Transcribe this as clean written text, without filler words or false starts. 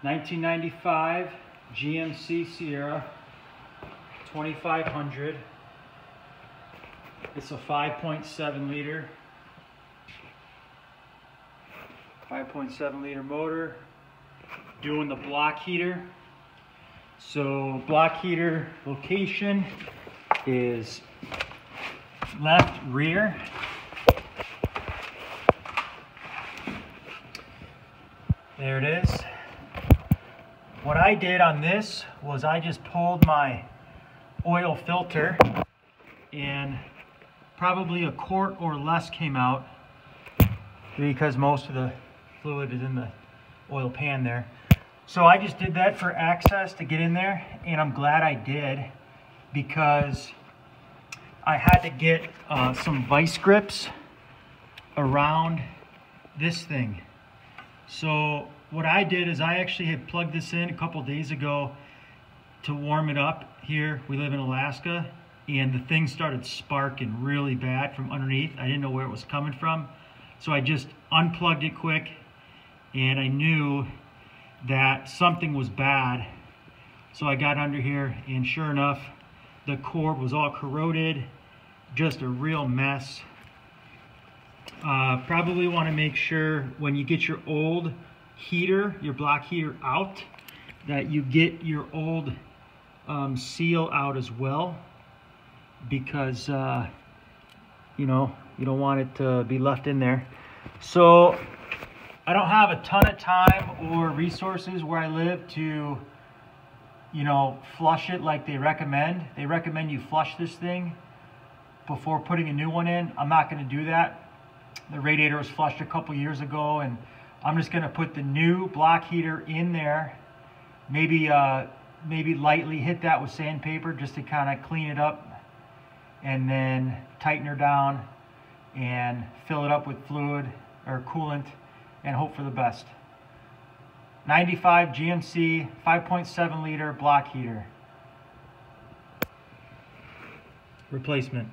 1995 GMC Sierra 2500. It's a 5.7 liter. 5.7 liter motor. Doing the block heater. So block heater location is left rear. There it is. What I did on this was I just pulled my oil filter and probably a quart or less came out because most of the fluid is in the oil pan there. So I just did that for access to get in there, and I'm glad I did because I had to get some vice grips around this thing. So what I did is I actually had plugged this in a couple days ago to warm it up here. We live in Alaska, and the thing started sparking really bad from underneath. I didn't know where it was coming from. So I just unplugged it quick, and I knew that something was bad. So I got under here, and sure enough, the cord was all corroded, just a real mess. Probably want to make sure when you get your old heater, your block heater out, that you get your old seal out as well, because you know, you don't want it to be left in there. So I don't have a ton of time or resources where I live to, you know, flush it like they recommend. They recommend you flush this thing before putting a new one in. I'm not going to do that. The radiator was flushed a couple years ago, and I'm just going to put the new block heater in there. Maybe lightly hit that with sandpaper just to kind of clean it up, and then tighten her down and fill it up with fluid or coolant and hope for the best. 95 GMC 5.7 liter block heater replacement.